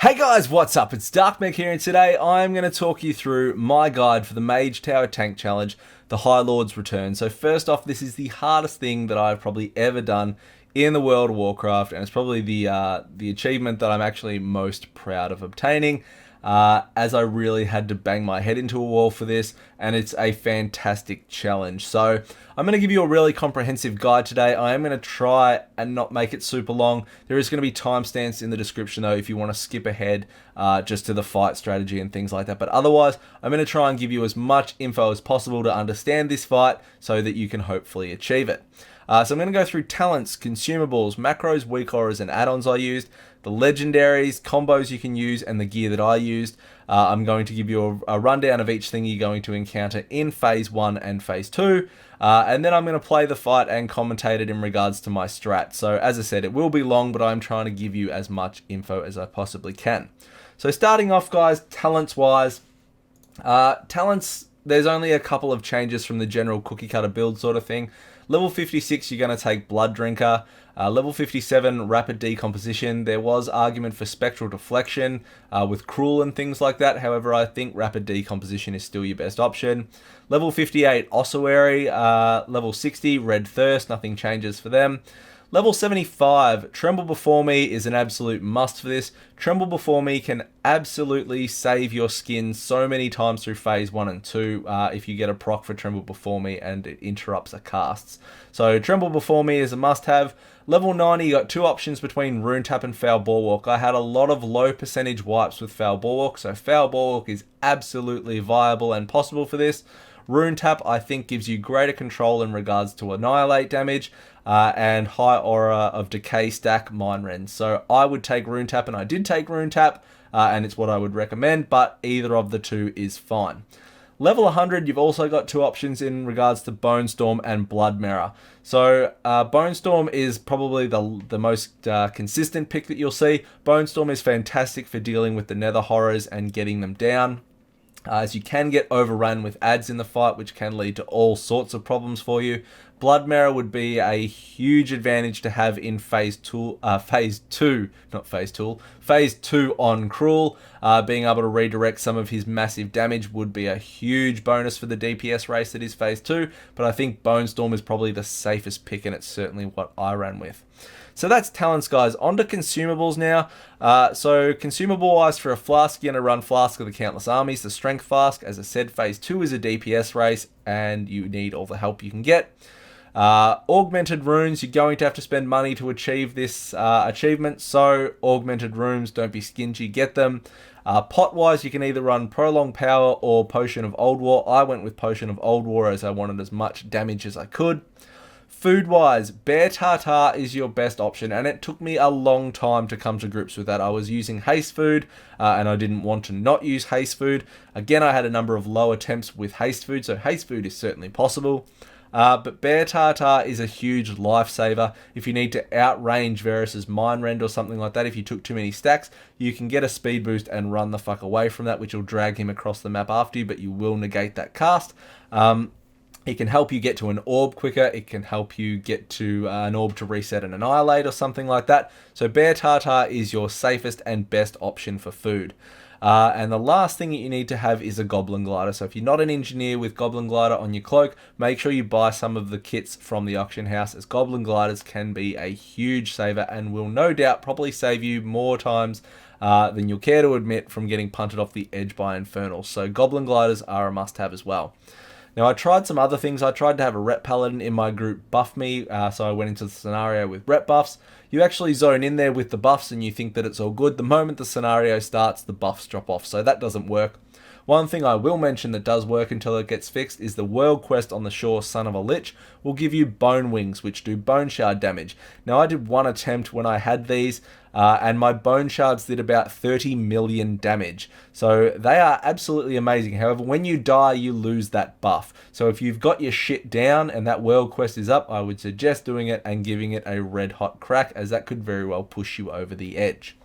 Hey guys, what's up? It's Darkmeg here, and today I'm going to talk you through my guide for the Mage Tower Tank Challenge, the Highlord's Return. So first off, this is the hardest thing that I've probably ever done in the world of Warcraft, and it's probably the achievement that I'm actually most proud of obtaining, as I really had to bang my head into a wall for this, and it's a fantastic challenge. So I'm going to give you a really comprehensive guide today. I am going to try and not make it super long. There is going to be timestamps in the description though if you want to skip ahead just to the fight strategy and things like that. But otherwise, I'm going to try and give you as much info as possible to understand this fight so that you can hopefully achieve it. So I'm going to go through talents, consumables, macros, weak auras, and add-ons I used, the legendaries, combos you can use, and the gear that I used. I'm going to give you a rundown of each thing you're going to encounter in Phase 1 and Phase 2. And then I'm going to play the fight and commentate it in regards to my strat. So as I said, it will be long, but I'm trying to give you as much info as I possibly can. So starting off, guys, talents-wise, talents, there's only a couple of changes from the general cookie cutter build sort of thing. Level 56, you're going to take Blood Drinker. Level 57, Rapid Decomposition. There was argument for Spectral Deflection with Cruel and things like that. However, I think Rapid Decomposition is still your best option. Level 58, Ossuary. Level 60, Red Thirst. Nothing changes for them. Level 75, Tremble Before Me is an absolute must for this. Tremble Before Me can absolutely save your skin so many times through Phase 1 and 2 if you get a proc for Tremble Before Me and it interrupts the casts. So Tremble Before Me is a must-have. Level 90, you got two options between Rune Tap and Foul Bulwark. I had a lot of low percentage wipes with Foul Bulwark, so Foul Bulwark is absolutely viable and possible for this. Rune Tap, I think, gives you greater control in regards to Annihilate damage and high aura of Decay stack Mind Rend. So I would take Rune Tap, and I did take Rune Tap, and it's what I would recommend, but either of the two is fine. Level 100, you've also got two options in regards to Bone Storm and Blood Mirror. So Bone Storm is probably the most consistent pick that you'll see. Bone Storm is fantastic for dealing with the Nether Horrors and getting them down, as you can get overrun with adds in the fight, which can lead to all sorts of problems for you. Blood Mirror would be a huge advantage to have in Phase 2 on Cruel. Being able to redirect some of his massive damage would be a huge bonus for the DPS race that is Phase 2, but I think Bone Storm is probably the safest pick, and it's certainly what I ran with. So that's talents, guys. On to consumables now. So consumable-wise, for a flask, you're going to run Flask of the Countless Armies, the Strength Flask. As I said, Phase 2 is a DPS race, and you need all the help you can get. Augmented runes, you're going to have to spend money to achieve this achievement, so augmented runes, don't be stingy, get them. Pot-wise, you can either run Prolonged Power or Potion of Old War. I went with Potion of Old War as I wanted as much damage as I could. Food-wise, Bear Tartar is your best option, and it took me a long time to come to grips with that. I was using Haste Food, and I didn't want to not use Haste Food. Again, I had a number of low attempts with Haste Food, so Haste Food is certainly possible. But Bear Tartar is a huge lifesaver. If you need to outrange Varus's Mind Rend or something like that, if you took too many stacks, you can get a speed boost and run the fuck away from that, which will drag him across the map after you, but you will negate that cast. It can help you get to an orb quicker. It can help you get to an orb to reset and annihilate or something like that. So Bear Tartar is your safest and best option for food. And the last thing that you need to have is a Goblin Glider. So if you're not an engineer with Goblin Glider on your cloak, make sure you buy some of the kits from the auction house, as Goblin Gliders can be a huge saver and will no doubt probably save you more times than you'll care to admit from getting punted off the edge by Infernals. So Goblin Gliders are a must-have as well. Now, I tried some other things. I tried to have a rep paladin in my group buff me, so I went into the scenario with rep buffs. You actually zone in there with the buffs and you think that it's all good. The moment the scenario starts, the buffs drop off, so that doesn't work. One thing I will mention that does work until it gets fixed is the World Quest on the Shore, Son of a Lich, will give you Bone Wings, which do Bone Shard damage. Now, I did one attempt when I had these, and my Bone Shards did about 30 million damage. So they are absolutely amazing. However, when you die, you lose that buff. So if you've got your shit down and that World Quest is up, I would suggest doing it and giving it a red hot crack, as that could very well push you over the edge.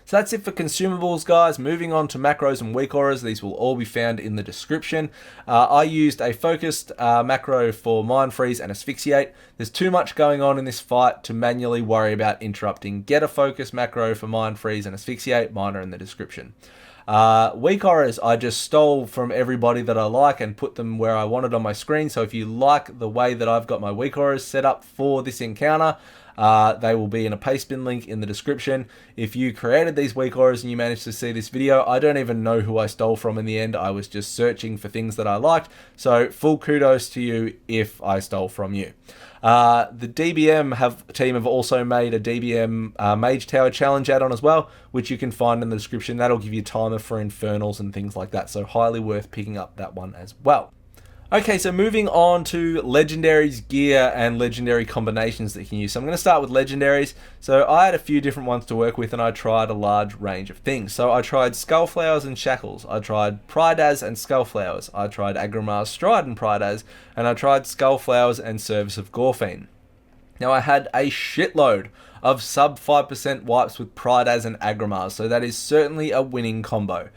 So that's it for consumables, guys. Moving on to macros and weak auras. These will all be found in the description. I used a focused macro for Mind Freeze and Asphyxiate. There's too much going on in this fight to manually worry about interrupting. Get a focus macro for Mind Freeze and Asphyxiate. Mine are in the description. Weak auras, I just stole from everybody that I like and put them where I wanted on my screen. So if you like the way that I've got my weak auras set up for this encounter, they will be in a pastebin link in the description. If you created these weak auras and you managed to see this video, I don't even know who I stole from in the end. I was just searching for things that I liked. So full kudos to you if I stole from you. The DBM team have also made a DBM Mage Tower Challenge add-on as well, which you can find in the description. That'll give you timer for Infernals and things like that. So highly worth picking up that one as well. Okay, so moving on to Legendaries gear and Legendary combinations that you can use. So I'm going to start with Legendaries. So I had a few different ones to work with and I tried a large range of things. So I tried Skullflowers and Shackles. I tried Prydaz and Skullflowers. I tried Agrimar's Stride and Prydaz. And I tried Skullflowers and Service of Gorefiend. Now I had a shitload of sub 5% wipes with Prydaz and Agrimar's. So that is certainly a winning combo.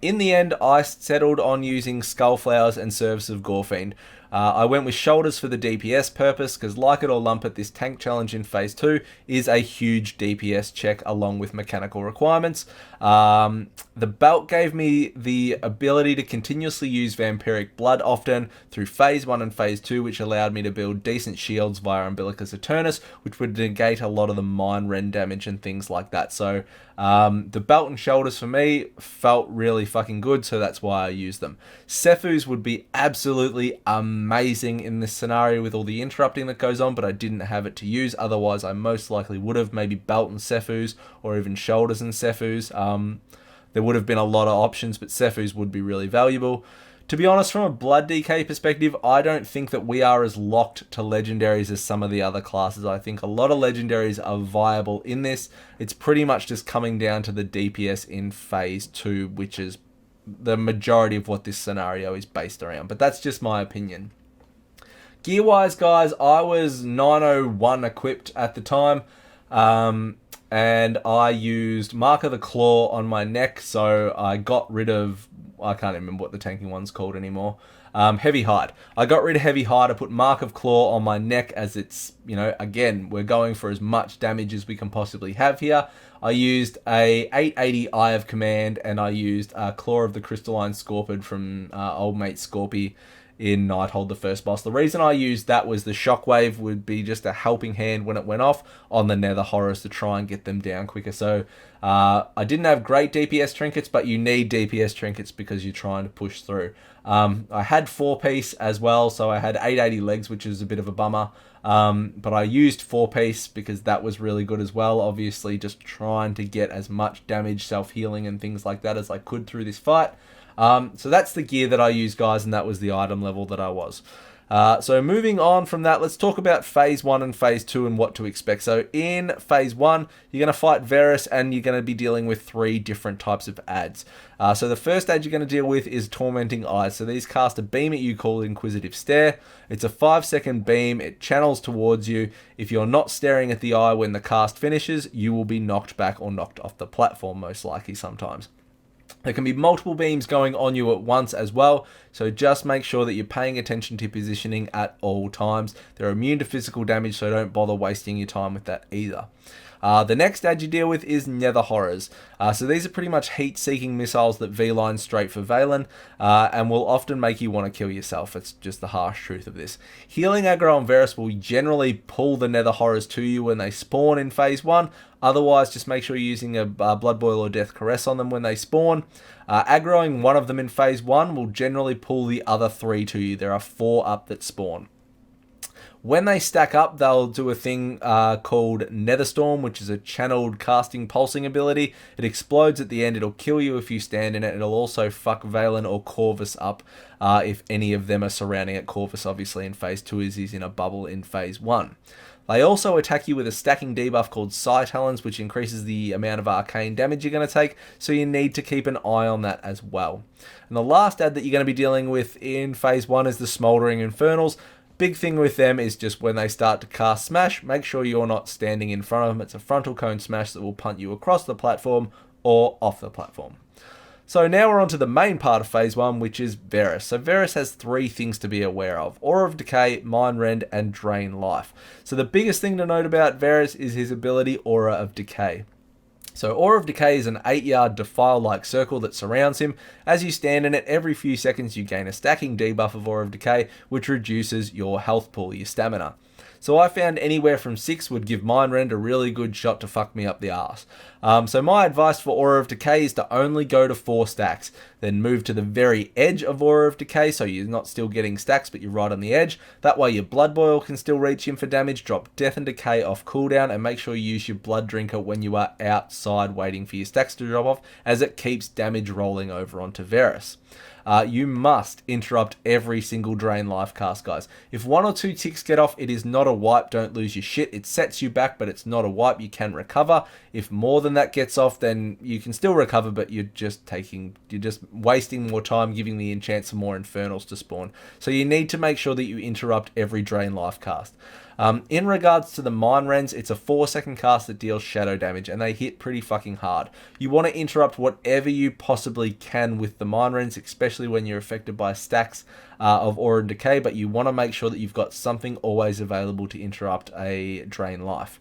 In the end, I settled on using Skullflowers and Service of Gorefiend. I went with Shoulders for the DPS purpose, because like it or lump it, this tank challenge in Phase 2 is a huge DPS check along with mechanical requirements. The belt gave me the ability to continuously use Vampiric Blood often through Phase 1 and Phase 2, which allowed me to build decent shields via Umbilicus Eternus, which would negate a lot of the Mind Rend damage and things like that. So the belt and shoulders for me felt really fucking good, so that's why I used them. Sephuz would be absolutely amazing in this scenario with all the interrupting that goes on, but I didn't have it to use. Otherwise, I most likely would have maybe belt and Sephuz, or even shoulders and Sephuz. There would have been a lot of options, but Sephuz would be really valuable. To be honest, from a blood DK perspective, I don't think that we are as locked to legendaries as some of the other classes. I think a lot of legendaries are viable in this. It's pretty much just coming down to the DPS in Phase 2, which is the majority of what this scenario is based around. But that's just my opinion. Gear-wise, guys, I was 901 equipped at the time. And I used Mark of the Claw on my neck, so I got rid of, I can't remember what the tanking one's called anymore, Heavy Hide. I got rid of Heavy Hide, I put Mark of Claw on my neck as it's, you know, again, we're going for as much damage as we can possibly have here. I used a 880 Eye of Command, and I used Claw of the Crystalline Scorpid from old mate Scorpy in Nighthold, the first boss. The reason I used that was the Shockwave would be just a helping hand when it went off on the Nether Horrors to try and get them down quicker. So I didn't have great DPS trinkets, but you need DPS trinkets because you're trying to push through. I had 4-piece as well, so I had 880 legs, which is a bit of a bummer. But I used 4-piece because that was really good as well. Obviously, just trying to get as much damage, self-healing and things like that as I could through this fight. So that's the gear that I use, guys, and that was the item level that I was. So moving on from that, let's talk about Phase 1 and Phase 2 and what to expect. So in Phase 1, you're going to fight Varus, and you're going to be dealing with 3 different types of adds. So the first add you're going to deal with is Tormenting Eyes. So these cast a beam at you called Inquisitive Stare. It's a 5-second beam. It channels towards you. If you're not staring at the eye when the cast finishes, you will be knocked back or knocked off the platform, most likely sometimes. There can be multiple beams going on you at once as well, so just make sure that you're paying attention to positioning at all times. They're immune to physical damage, so don't bother wasting your time with that either. The next ad you deal with is Nether Horrors. So these are pretty much heat-seeking missiles that V-line straight for Valen, and will often make you want to kill yourself. It's just the harsh truth of this. Healing aggro on Varus will generally pull the Nether Horrors to you when they spawn in Phase 1. Otherwise, just make sure you're using a Blood Boil or Death Caress on them when they spawn. Aggroing one of them in Phase 1 will generally pull the other 3 to you. There are 4 up that spawn. When they stack up, they'll do a thing called Netherstorm, which is a channeled casting pulsing ability. It explodes at the end. It'll kill you if you stand in it. It'll also fuck Valen or Corvus up if any of them are surrounding it. Corvus, obviously, in Phase 2 is he's in a bubble in Phase 1. They also attack you with a stacking debuff called Psi Talons, which increases the amount of arcane damage you're going to take, so you need to keep an eye on that as well. And the last ad that you're going to be dealing with in Phase 1 is the Smouldering Infernals. Big thing with them is just when they start to cast smash, make sure you're not standing in front of them. It's a frontal cone smash that will punt you across the platform or off the platform. So now we're on to the main part of Phase 1, which is Varus. So Varus has 3 things to be aware of: Aura of Decay, Mind Rend, and Drain Life. So the biggest thing to note about Varus is his ability Aura of Decay. So Aura of Decay is an 8-yard defile-like circle that surrounds him. As you stand in it, every few seconds you gain a stacking debuff of Aura of Decay, which reduces your health pool, your stamina. So I found anywhere from 6 would give Mind Rend a really good shot to fuck me up the arse. So my advice for Aura of Decay is to only go to 4 stacks, then move to the very edge of Aura of Decay so you're not still getting stacks but you're right on the edge. That way your Blood Boil can still reach him for damage, drop Death and Decay off cooldown, and make sure you use your Blood Drinker when you are outside waiting for your stacks to drop off, as it keeps damage rolling over onto Varus. You must interrupt every single Drain Life cast, guys. If 1 or 2 ticks get off, it is not a wipe. Don't lose your shit. It sets you back, but it's not a wipe. You can recover. If more than that gets off, then you can still recover, but you're just wasting more time giving the enchants some more Infernals to spawn. So you need to make sure that you interrupt every Drain Life cast. In regards to the Mind Rends, it's a 4-second cast that deals shadow damage, and they hit pretty fucking hard. You want to interrupt whatever you possibly can with the Mind Rends, especially when you're affected by stacks of Aura and Decay, but you want to make sure that you've got something always available to interrupt a Drain Life.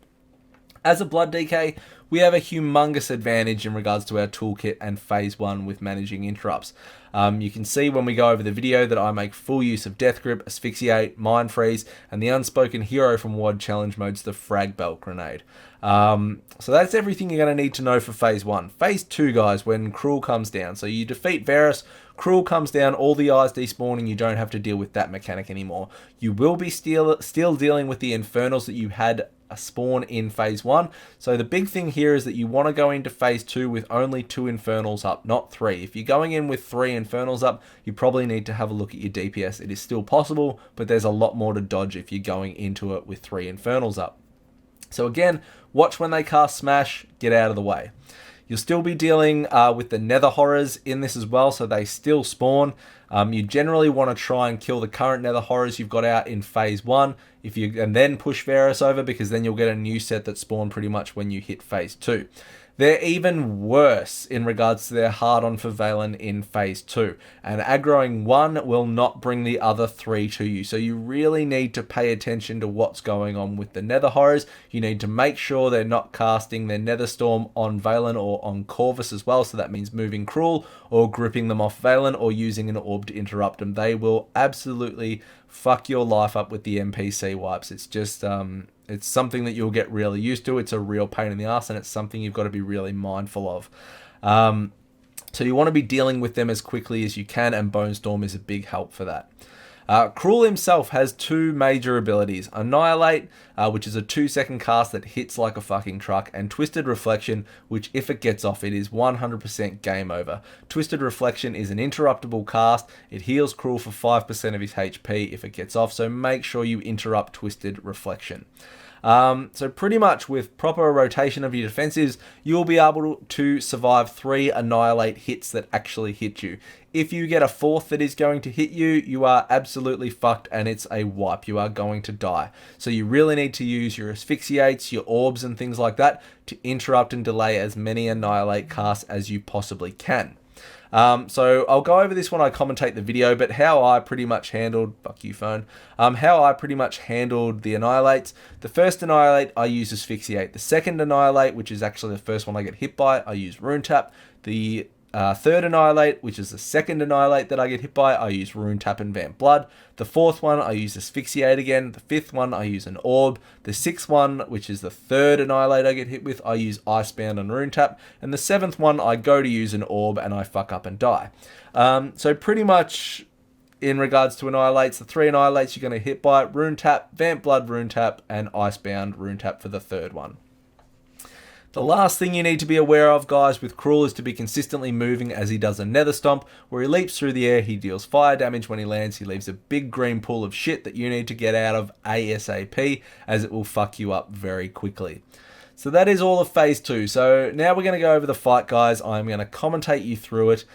As a Blood DK, we have a humongous advantage in regards to our toolkit and Phase 1 with managing interrupts. You can see when we go over the video that I make full use of Death Grip, Asphyxiate, Mind Freeze, and the unspoken hero from WoD Challenge modes, the Frag Belt Grenade. So that's everything you're going to need to know for Phase 1. Phase 2, guys, when Cruel comes down. So you defeat Varus, Cruel comes down, all the eyes despawn, and you don't have to deal with that mechanic anymore. You will be still dealing with the Infernals that you had a spawn in Phase 1. So the big thing here is that you want to go into Phase 2 with only 2 Infernals up, not 3. If you're going in with 3 Infernals up, you probably need to have a look at your DPS. It is still possible, but there's a lot more to dodge if you're going into it with 3 Infernals up. So again, watch when they cast Smash, get out of the way. You'll still be dealing with the Nether Horrors in this as well, so they still spawn. You generally want to try and kill the current Nether Horrors you've got out in Phase 1, and then push Varus over, because then you'll get a new set that spawn pretty much when you hit Phase 2. They're even worse in regards to their hard-on for Valen in Phase 2, and aggroing 1 will not bring the other 3 to you, so you really need to pay attention to what's going on with the Nether Horrors. You need to make sure they're not casting their Nether Storm on Valen or on Corvus as well, so that means moving Cruel or gripping them off Valen or using an orb to interrupt them. They will absolutely fuck your life up with the NPC wipes. It's just it's something that you'll get really used to. It's a real pain in the ass, and it's something you've got to be really mindful of. So you want to be dealing with them as quickly as you can, and Bone Storm is a big help for that. Cruel himself has 2 major abilities: Annihilate, which is a 2-second cast that hits like a fucking truck, and Twisted Reflection, which if it gets off, it is 100% game over. Twisted Reflection is an interruptible cast. It heals Cruel for 5% of his HP if it gets off, so make sure you interrupt Twisted Reflection. So pretty much with proper rotation of your defensives, you'll be able to survive 3 Annihilate hits that actually hit you. If you get a 4th that is going to hit you, you are absolutely fucked, and it's a wipe. You are going to die. So you really need to use your Asphyxiates, your orbs and things like that to interrupt and delay as many Annihilate casts as you possibly can. So I'll go over this when I commentate the video, but how I pretty much handled, fuck you phone, how I pretty much handled the Annihilates. The first Annihilate, I use Asphyxiate. The second Annihilate, which is actually the first one I get hit by, I use Rune Tap. The third Annihilate, which is the second Annihilate that I get hit by, I use Rune Tap and Vamp Blood. The 4th one, I use Asphyxiate again. The 5th one, I use an Orb. The 6th one, which is the third Annihilate I get hit with, I use Icebound and Rune Tap. And the 7th one, I go to use an Orb and I fuck up and die. So pretty much in regards to Annihilates, the 3 Annihilates you're going to hit by: Rune Tap, Vamp Blood, Rune Tap, and Icebound, Rune Tap for the 3rd one. The last thing you need to be aware of, guys, with Cruel is to be consistently moving as he does a Nether Stomp, where he leaps through the air, he deals fire damage when he lands, he leaves a big green pool of shit that you need to get out of ASAP, as it will fuck you up very quickly. So that is all of Phase 2. So now we're going to go over the fight, guys. I'm going to commentate you through it.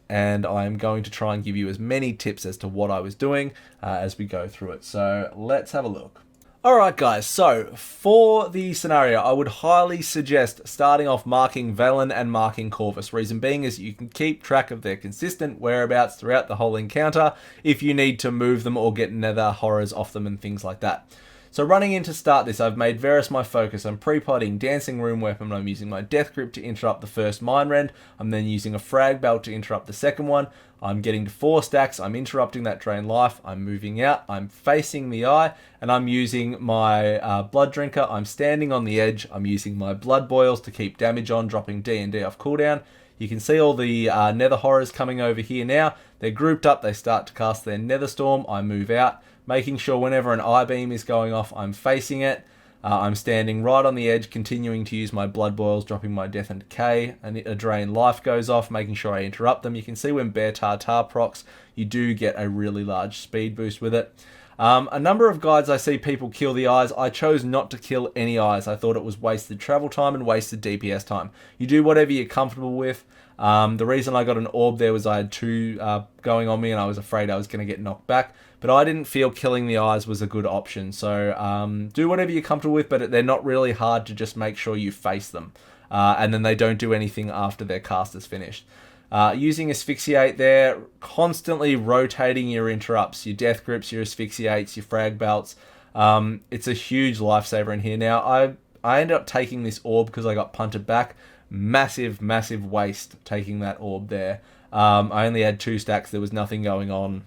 and I'm going to try and give you as many tips as to what I was doing as we go through it. So let's have a look. Alright guys, so for the scenario, I would highly suggest starting off marking Velen and marking Corvus. Reason being is you can keep track of their consistent whereabouts throughout the whole encounter if you need to move them or get nether horrors off them and things like that. So running in to start this, I've made Varus my focus. I'm pre-potting Dancing Rune Weapon. I'm using my Death Grip to interrupt the first Mind Rend. I'm then using a Frag Belt to interrupt the second one. I'm getting to 4 stacks. I'm interrupting that Drain Life. I'm moving out. I'm facing the eye. And I'm using my Blood Drinker. I'm standing on the edge. I'm using my Blood Boils to keep damage on, dropping D&D off cooldown. You can see all the Nether Horrors coming over here now. They're grouped up. They start to cast their Nether Storm. I move out, making sure whenever an eye beam is going off, I'm facing it. I'm standing right on the edge, continuing to use my Blood Boils, dropping my Death and Decay, and a Drain Life goes off, making sure I interrupt them. You can see when Bear Tartar procs, you do get a really large speed boost with it. A number of guides I see people kill the eyes. I chose not to kill any eyes. I thought it was wasted travel time and wasted DPS time. You do whatever you're comfortable with. The reason I got an orb there was I had 2 going on me and I was afraid I was going to get knocked back. But I didn't feel killing the eyes was a good option. So do whatever you're comfortable with, but they're not really hard to just make sure you face them. And then they don't do anything after their cast is finished. Using Asphyxiate there, constantly rotating your interrupts, your Death Grips, your Asphyxiates, your Frag Belts. It's a huge lifesaver in here. Now, I ended up taking this orb because I got punted back. Massive, massive waste taking that orb there. I only had 2 stacks. There was nothing going on.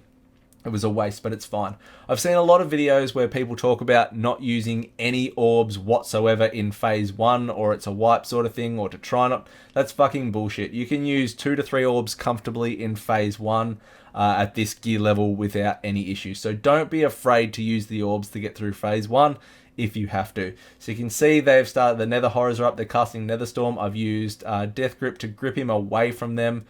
It was a waste, but it's fine. I've seen a lot of videos where people talk about not using any orbs whatsoever in phase 1, or it's a wipe sort of thing, or to try not. That's fucking bullshit. You can use 2 to 3 orbs comfortably in phase 1 at this gear level without any issues. So don't be afraid to use the orbs to get through phase 1 if you have to. So you can see they've started, the Nether Horrors are up, they're casting Nether Storm. I've used Death Grip to grip him away from them.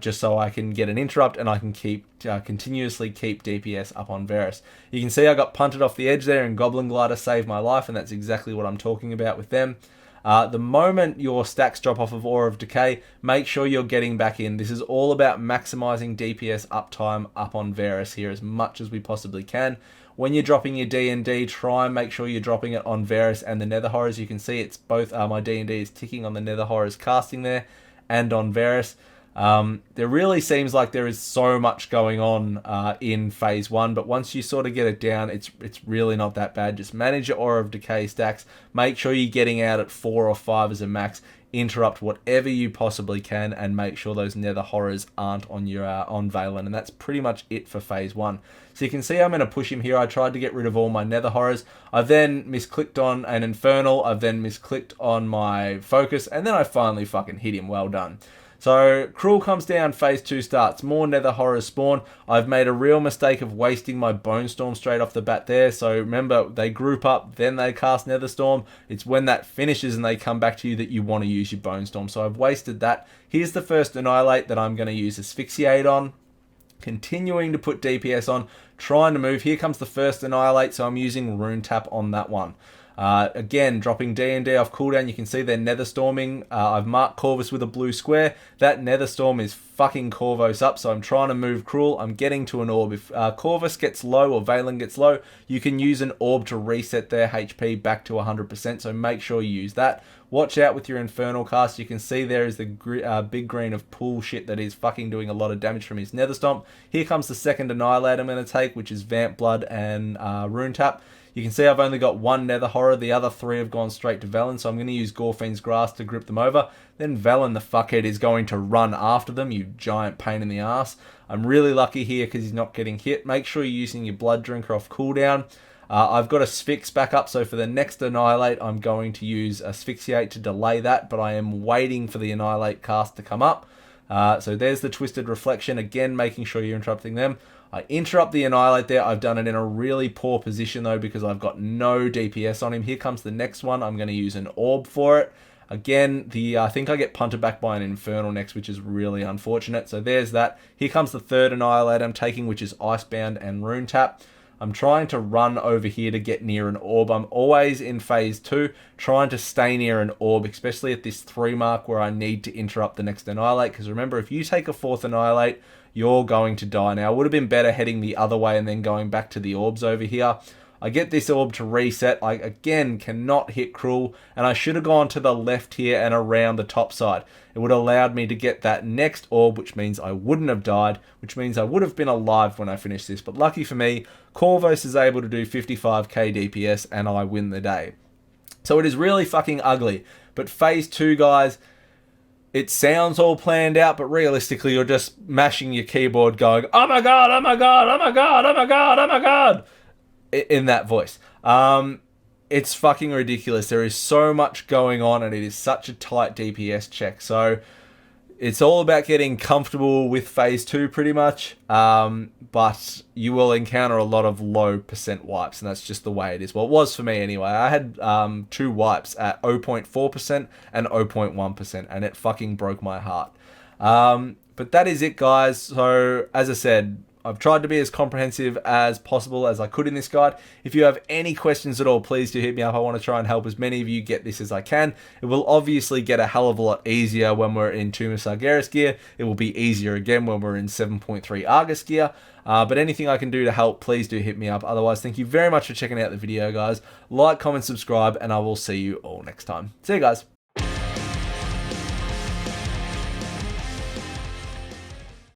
Just so I can get an interrupt and I can continuously keep DPS up on Varus. You can see I got punted off the edge there and Goblin Glider saved my life, and that's exactly what I'm talking about with them. The moment your stacks drop off of Aura of Decay, make sure you're getting back in. This is all about maximizing DPS uptime up on Varus here as much as we possibly can. When you're dropping your D&D, try and make sure you're dropping it on Varus and the Nether Horrors. You can see it's both, my D&D is ticking on the Nether Horrors casting there and on Varus. There really seems like there is so much going on in phase 1, but once you sort of get it down, it's really not that bad. Just manage your Aura of Decay stacks, make sure you're getting out at 4 or 5 as a max, interrupt whatever you possibly can, and make sure those Nether Horrors aren't on your on Valen, and that's pretty much it for phase 1. So you can see I'm going to push him here. I tried to get rid of all my Nether Horrors. I've then misclicked on an Infernal, I've then misclicked on my Focus, and then I finally fucking hit him. Well done. So, Cruel comes down, phase 2 starts, more Nether Horrors spawn. I've made a real mistake of wasting my Bone Storm straight off the bat there. So remember, they group up, then they cast Nether Storm. It's when that finishes and they come back to you that you want to use your Bone Storm. So I've wasted that. Here's the first Annihilate that I'm going to use Asphyxiate on. Continuing to put DPS on, trying to move. Here comes the first Annihilate, so I'm using Rune Tap on that one. Again, dropping D&D off cooldown. You can see they're Nether Storming. I've marked Corvus with a blue square. That Nether Storm is fucking Corvus up, so I'm trying to move Cruel. I'm getting to an orb. If Corvus gets low or Valen gets low, you can use an orb to reset their HP back to 100%, so make sure you use that. Watch out with your Infernal cast. You can see there is the big green of pool shit that is fucking doing a lot of damage from his Nether Stomp. Here comes the second Annihilate I'm going to take, which is Vamp Blood and Rune Tap. You can see I've only got 1 Nether Horror. The other 3 have gone straight to Velen, so I'm going to use Gorefiend's Grass to grip them over. Then Velen, the fuckhead, is going to run after them, you giant pain in the ass. I'm really lucky here because he's not getting hit. Make sure you're using your Blood Drinker off cooldown. I've got Asphyx back up, so for the next Annihilate, I'm going to use Asphyxiate to delay that, but I am waiting for the Annihilate cast to come up. So there's the Twisted Reflection, again making sure you're interrupting them. I interrupt the Annihilate there. I've done it in a really poor position though because I've got no DPS on him. Here comes the next one. I'm going to use an Orb for it. Again, I think I get punted back by an Infernal next, which is really unfortunate. So there's that. Here comes the third Annihilate I'm taking, which is Icebound and Rune Tap. I'm trying to run over here to get near an orb. I'm always in phase 2 trying to stay near an orb, especially at this 3 mark where I need to interrupt the next Annihilate, because remember, if you take a 4th Annihilate, you're going to die. Now, it would have been better heading the other way and then going back to the orbs over here. I get this orb to reset. I, again, cannot hit Cruel, and I should have gone to the left here and around the top side. It would have allowed me to get that next orb, which means I wouldn't have died, which means I would have been alive when I finished this. But lucky for me, Corvus is able to do 55k DPS, and I win the day. So it is really fucking ugly. But phase 2, guys, it sounds all planned out, but realistically, you're just mashing your keyboard going, oh my god, oh my god, oh my god, oh my god, oh my god, in that voice. It's fucking ridiculous. There is so much going on, and it is such a tight DPS check. So it's all about getting comfortable with phase 2 pretty much. But you will encounter a lot of low percent wipes, and that's just the way it is. Well, it was for me anyway. I had 2 wipes at 0.4% and 0.1%, and it fucking broke my heart. But that is it, guys. So as I said, I've tried to be as comprehensive as possible as I could in this guide. If you have any questions at all, please do hit me up. I want to try and help as many of you get this as I can. It will obviously get a hell of a lot easier when we're in Tomb of Sargeras gear. It will be easier again when we're in 7.3 Argus gear. But anything I can do to help, please do hit me up. Otherwise, thank you very much for checking out the video, guys. Like, comment, subscribe, and I will see you all next time. See you guys.